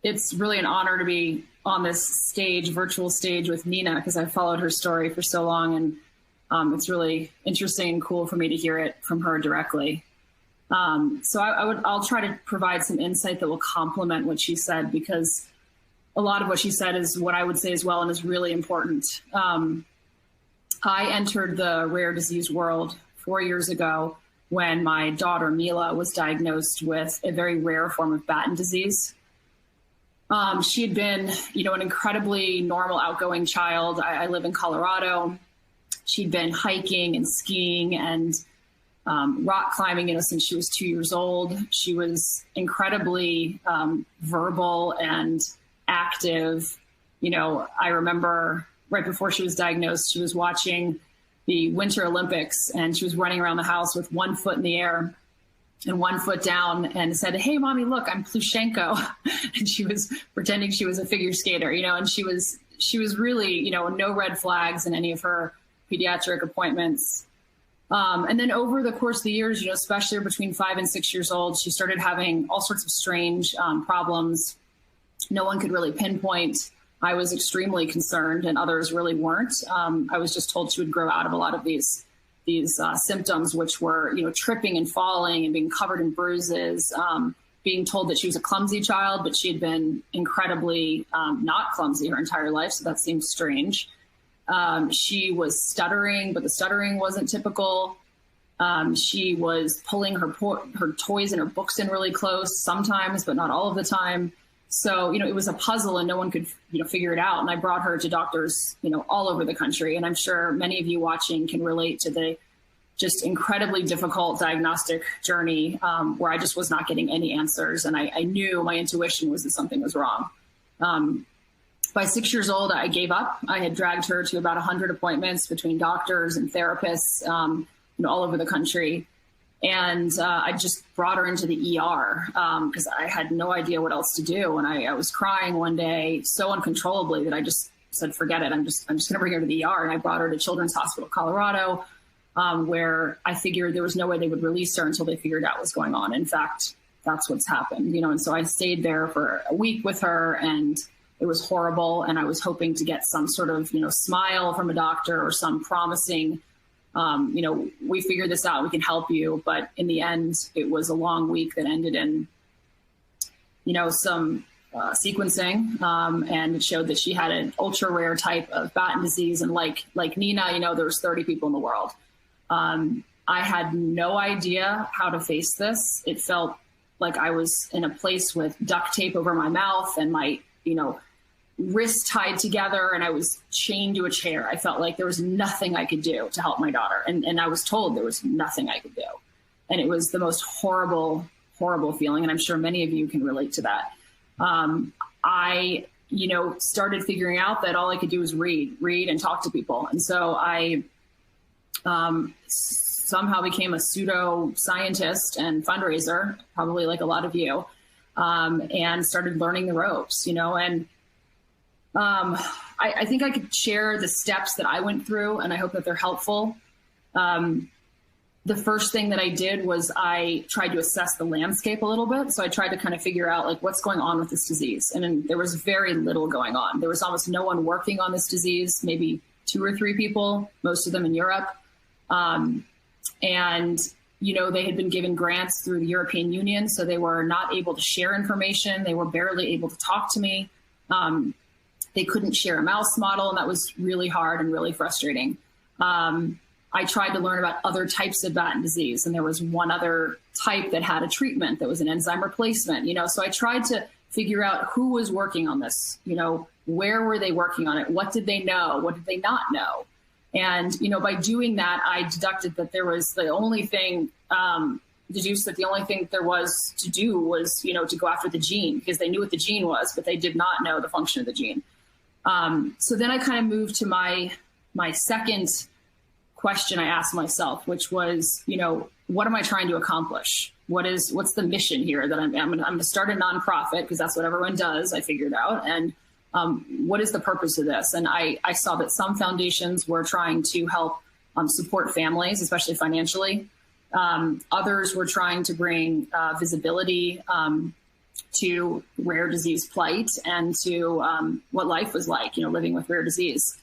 it's really an honor to be on this stage, virtual stage with Nina, because I've followed her story for so long, and it's really interesting and cool for me to hear it from her directly. So I'll try to provide some insight that will complement what she said, because a lot of what she said is what I would say as well, and is really important. I entered the rare disease world 4 years ago when my daughter Mila was diagnosed with a very rare form of Batten disease. She had been, an incredibly normal, outgoing child. I live in Colorado. She'd been hiking and skiing and rock climbing, since she was 2 years old. She was incredibly verbal and active. I remember right before she was diagnosed, she was watching the Winter Olympics, and she was running around the house with 1 foot in the air and 1 foot down, and said, "Hey, mommy, look, I'm Plushenko." And she was pretending she was a figure skater, and she was really, no red flags in any of her pediatric appointments. And then over the course of the years, especially between 5 and 6 years old, she started having all sorts of strange problems. No one could really pinpoint. I was extremely concerned, and others really weren't. I was just told she would grow out of a lot of these symptoms, which were, tripping and falling and being covered in bruises, being told that she was a clumsy child, but she had been incredibly not clumsy her entire life. So that seemed strange. She was stuttering, but the stuttering wasn't typical. She was pulling her toys and her books in really close sometimes, but not all of the time. So, it was a puzzle, and no one could, figure it out. And I brought her to doctors, all over the country. And I'm sure many of you watching can relate to the just incredibly difficult diagnostic journey where I just was not getting any answers. And I knew, my intuition was that something was wrong. By 6 years old, I gave up. I had dragged her to about 100 appointments between doctors and therapists, all over the country. And I just brought her into the ER because I had no idea what else to do. And I was crying one day so uncontrollably that I just said, forget it. I'm just going to bring her to the ER. And I brought her to Children's Hospital, Colorado, where I figured there was no way they would release her until they figured out what was going on. In fact, that's what's happened, and so I stayed there for a week with her, and it was horrible. And I was hoping to get some sort of, smile from a doctor or some promising, we figured this out, we can help you. But in the end, it was a long week that ended in, some sequencing. And it showed that she had an ultra rare type of Batten disease. And like Nina, there was 30 people in the world. I had no idea how to face this. It felt like I was in a place with duct tape over my mouth and my, wrists tied together, and I was chained to a chair. I felt like there was nothing I could do to help my daughter. And I was told there was nothing I could do. And it was the most horrible, horrible feeling. And I'm sure many of you can relate to that. I, started figuring out that all I could do was read and talk to people. And so I somehow became a pseudo scientist and fundraiser, probably like a lot of you, and started learning the ropes, and I think I could share the steps that I went through, and I hope that they're helpful. The first thing that I did was I tried to assess the landscape a little bit. So I tried to kind of figure out what's going on with this disease. And there was very little going on. There was almost no one working on this disease, maybe 2 or 3 people, most of them in Europe. And, they had been given grants through the European Union, so they were not able to share information. They were barely able to talk to me. They couldn't share a mouse model, and that was really hard and really frustrating. I tried to learn about other types of Batten disease, and there was one other type that had a treatment that was an enzyme replacement, so I tried to figure out who was working on this, where were they working on it? What did they know? What did they not know? And, by doing that, I deducted that there was the only thing, the only thing there was to do was, to go after the gene, because they knew what the gene was, but they did not know the function of the gene. So then I kind of moved to my second question I asked myself, which was, what am I trying to accomplish? What's the mission here that I'm going to start a nonprofit, because that's what everyone does, I figured out. And what is the purpose of this? And I saw that some foundations were trying to help support families, especially financially. Others were trying to bring visibility to rare disease plight and to what life was like, living with rare disease,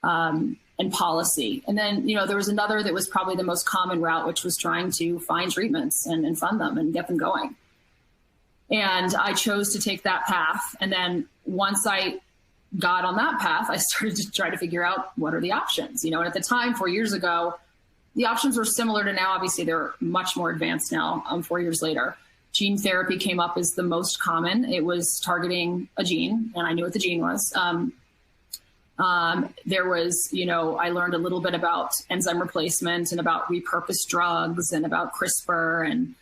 and policy. And then, there was another that was probably the most common route, which was trying to find treatments and fund them and get them going. And I chose to take that path. And then once I got on that path, I started to try to figure out what are the options, and at the time, 4 years ago, the options were similar to now. Obviously, they're much more advanced now, 4 years later. Gene therapy came up as the most common. It was targeting a gene, and I knew what the gene was. There was, I learned a little bit about enzyme replacement and about repurposed drugs and about CRISPR, and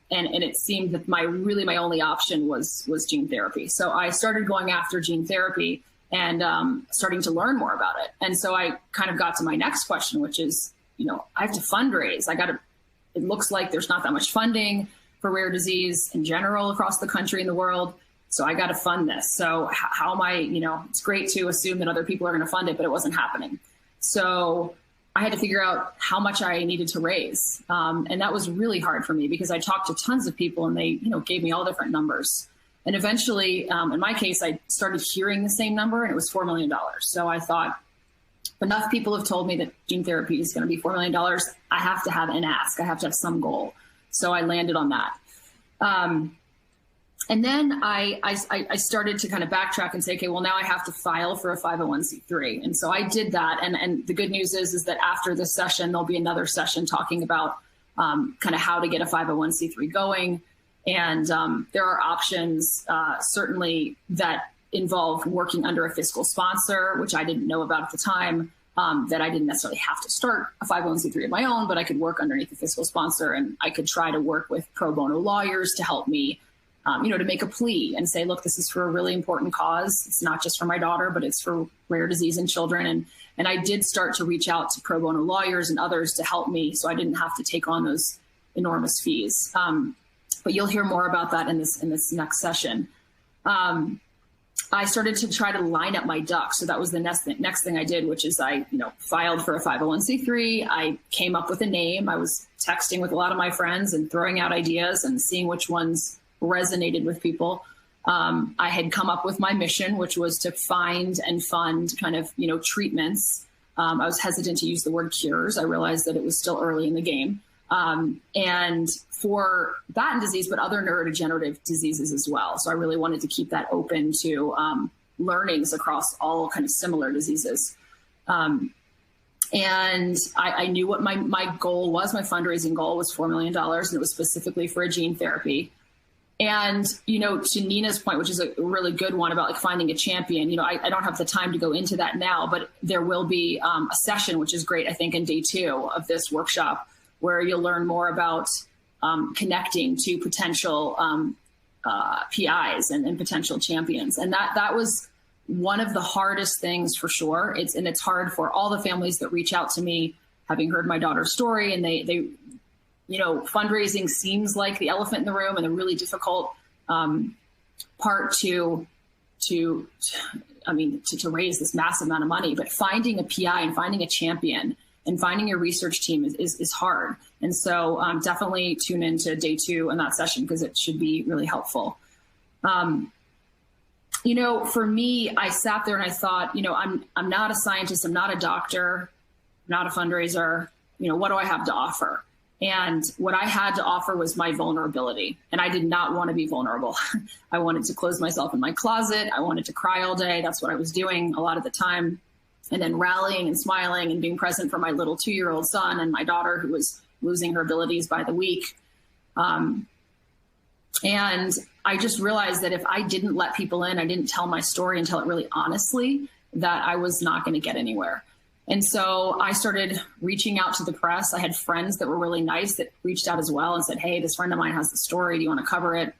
it seemed that my only option was gene therapy. So I started going after gene therapy and starting to learn more about it. And so I kind of got to my next question, which is, I have to fundraise. It looks like there's not that much funding for rare disease in general across the country and the world. So I got to fund this. So how am I, it's great to assume that other people are going to fund it, but it wasn't happening. So I had to figure out how much I needed to raise. And that was really hard for me because I talked to tons of people and they, gave me all different numbers. And eventually, in my case, I started hearing the same number and it was $4 million. So I thought, enough people have told me that gene therapy is going to be $4 million. I have to have an ask. I have to have some goal. So I landed on that. And then I started to kind of backtrack and say, okay, well, now I have to file for a 501c3. And so I did that. And the good news is that after this session, there'll be another session talking about kind of how to get a 501c3 going. And there are options, certainly, that involve working under a fiscal sponsor, which I didn't know about at the time, that I didn't necessarily have to start a 501c3 of my own, but I could work underneath a fiscal sponsor and I could try to work with pro bono lawyers to help me, to make a plea and say, look, this is for a really important cause. It's not just for my daughter, but it's for rare disease in children. And I did start to reach out to pro bono lawyers and others to help me so I didn't have to take on those enormous fees. But you'll hear more about that in this next session. I started to try to line up my ducks. So that was the next thing I did, which is I, filed for a 501c3. I came up with a name. I was texting with a lot of my friends and throwing out ideas and seeing which ones resonated with people. I had come up with my mission, which was to find and fund kind of, treatments. I was hesitant to use the word cures. I realized that it was still early in the game. And for Batten disease, but other neurodegenerative diseases as well. So I really wanted to keep that open to learnings across all kind of similar diseases. And I knew what my goal was. My fundraising goal was $4 million, and it was specifically for a gene therapy. And, to Nina's point, which is a really good one about like finding a champion, I don't have the time to go into that now, but there will be a session, which is great, I think, in day 2 of this workshop, where you'll learn more about connecting to potential PIs and potential champions. And that was one of the hardest things for sure. It's hard for all the families that reach out to me, having heard my daughter's story, and they fundraising seems like the elephant in the room and the really difficult part to raise this massive amount of money. But finding a PI and finding a champion and finding your research team is hard. And so definitely tune into day 2 in that session because it should be really helpful. For me, I sat there and I thought, I'm not a scientist, I'm not a doctor, I'm not a fundraiser. What do I have to offer? And what I had to offer was my vulnerability. And I did not want to be vulnerable. I wanted to close myself in my closet. I wanted to cry all day. That's what I was doing a lot of the time. And then rallying and smiling and being present for my little 2-year-old son and my daughter who was losing her abilities by the week. And I just realized that if I didn't let people in, I didn't tell my story and tell it really honestly, that I was not going to get anywhere. And so I started reaching out to the press. I had friends that were really nice that reached out as well and said, hey, this friend of mine has the story. Do you want to cover it?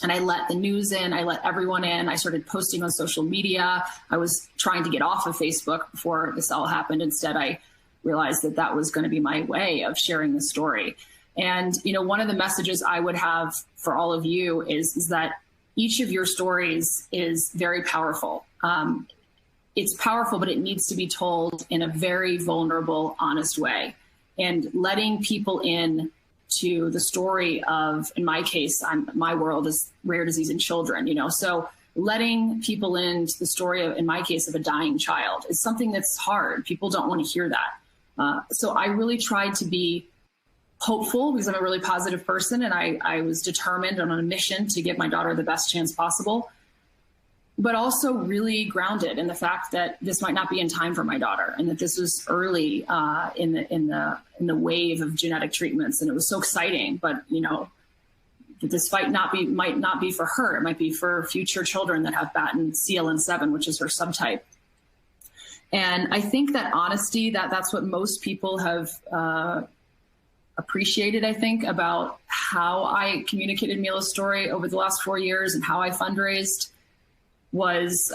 And I let the news in. I let everyone in. I started posting on social media. I was trying to get off of Facebook before this all happened. Instead, I realized that was going to be my way of sharing the story. And, one of the messages I would have for all of you is that each of your stories is very powerful. It's powerful, but it needs to be told in a very vulnerable, honest way. And letting people in to the story of, in my case, my world is rare disease in children, so letting people into the story of, in my case, of a dying child is something that's hard. People don't want to hear that. So I really tried to be hopeful because I'm a really positive person, and I was determined on a mission to give my daughter the best chance possible, but also really grounded in the fact that this might not be in time for my daughter, and that this was early in the wave of genetic treatments, and it was so exciting. But that this fight might not be for her. It might be for future children that have Batten CLN7, which is her subtype. And I think that honesty, that's what most people have appreciated, I think, about how I communicated Mila's story over the last 4 years and how I fundraised, was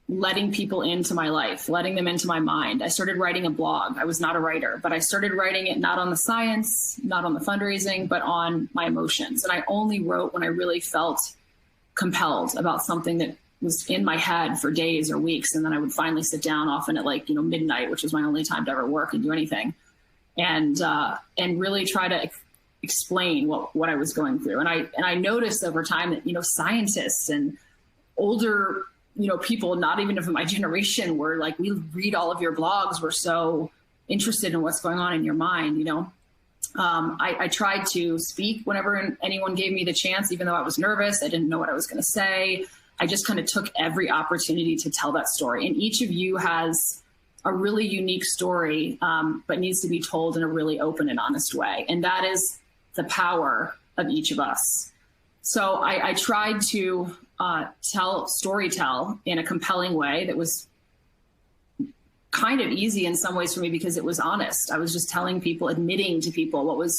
letting people into my life, letting them into my mind. I started writing a blog. I was not a writer, but I started writing it not on the science, not on the fundraising, but on my emotions. And I only wrote when I really felt compelled about something that was in my head for days or weeks. And then I would finally sit down, often at midnight, which was my only time to ever work and do anything, and really try to explain what I was going through. And I noticed over time that, scientists and older people, not even of my generation, were like, we read all of your blogs. We're so interested in what's going on in your mind. I tried to speak whenever anyone gave me the chance, even though I was nervous. I didn't know what I was going to say. I just kind of took every opportunity to tell that story. And each of you has a really unique story, but needs to be told in a really open and honest way. And that is the power of each of us. So I tried to storytell in a compelling way that was kind of easy in some ways for me because it was honest. I was just telling people, admitting to people what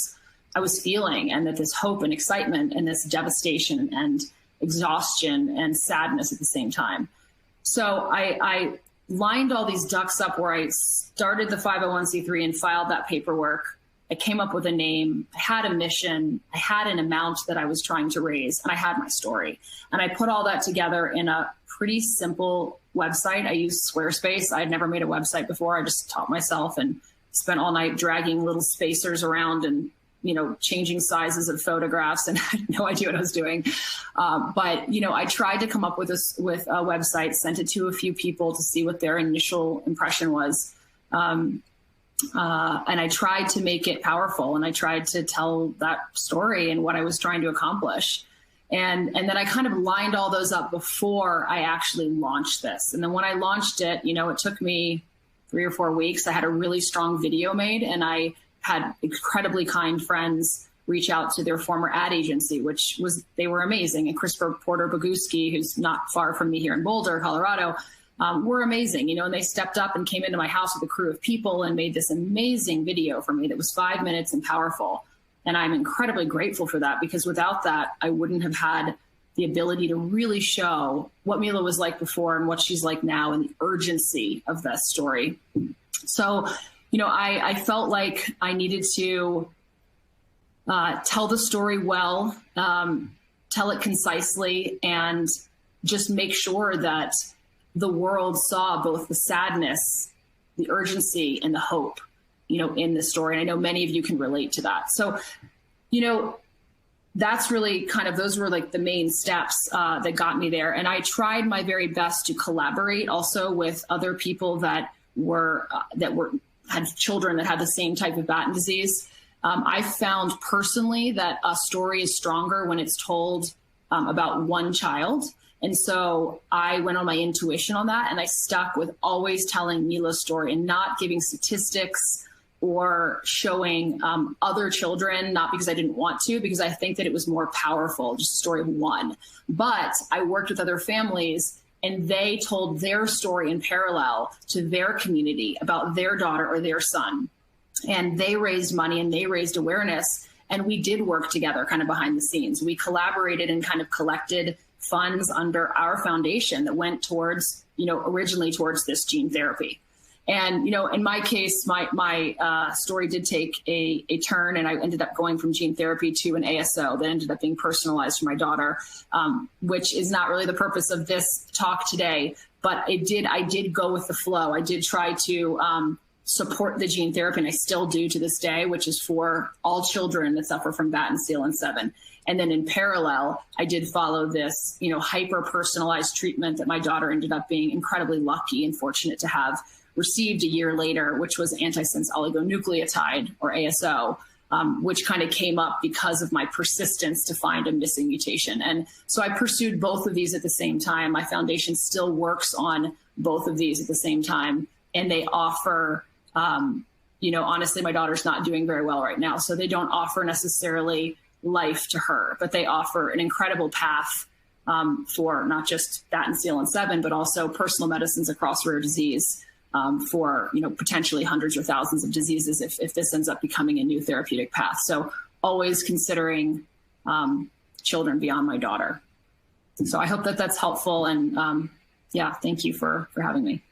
I was feeling, and that this hope and excitement and this devastation and exhaustion and sadness at the same time. So I lined all these ducks up where I started the 501c3 and filed that paperwork. I came up with a name, I had a mission, I had an amount that I was trying to raise, and I had my story. And I put all that together in a pretty simple website. I used Squarespace. I had never made a website before. I just taught myself and spent all night dragging little spacers around and, changing sizes of photographs, and I had no idea what I was doing. But I tried to come up with a website, sent it to a few people to see what their initial impression was. And I tried to make it powerful, and I tried to tell that story and what I was trying to accomplish. And then I kind of lined all those up before I actually launched this. And then when I launched it, it took me 3 or 4 weeks. I had a really strong video made, and I had incredibly kind friends reach out to their former ad agency, they were amazing. And Christopher Porter Boguski, who's not far from me here in Boulder, Colorado, were amazing, and they stepped up and came into my house with a crew of people and made this amazing video for me that was 5 minutes and powerful. And I'm incredibly grateful for that, because without that, I wouldn't have had the ability to really show what Mila was like before and what she's like now, and the urgency of that story. So, I felt like I needed to tell the story well, tell it concisely, and just make sure that the world saw both the sadness, the urgency, and the hope, in the story. And I know many of you can relate to that. So, that's really those were like the main steps that got me there. And I tried my very best to collaborate also with other people that had children that had the same type of Batten disease. I found personally that a story is stronger when it's told about one child. And so I went on my intuition on that, and I stuck with always telling Mila's story and not giving statistics or showing other children, not because I didn't want to, because I think that it was more powerful, just a story of one. But I worked with other families, and they told their story in parallel to their community about their daughter or their son. And they raised money and they raised awareness. And we did work together kind of behind the scenes. We collaborated and kind of collected funds under our foundation that went towards, originally towards this gene therapy. And, in my case, my story did take a turn, and I ended up going from gene therapy to an ASO that ended up being personalized for my daughter, which is not really the purpose of this talk today. But I did go with the flow. I did try to support the gene therapy, and I still do to this day, which is for all children that suffer from Batten-Steel-7. And then in parallel, I did follow this, hyper-personalized treatment that my daughter ended up being incredibly lucky and fortunate to have received a year later, which was antisense oligonucleotide, or ASO, which kind of came up because of my persistence to find a missing mutation. And so I pursued both of these at the same time. My foundation still works on both of these at the same time, and they offer, honestly, my daughter's not doing very well right now, so they don't offer necessarily life to her, but they offer an incredible path for not just Batten-Steel-7, but also personal medicines across rare disease for, potentially hundreds or thousands of diseases if this ends up becoming a new therapeutic path. So always considering children beyond my daughter. So I hope that that's helpful. And thank you for having me.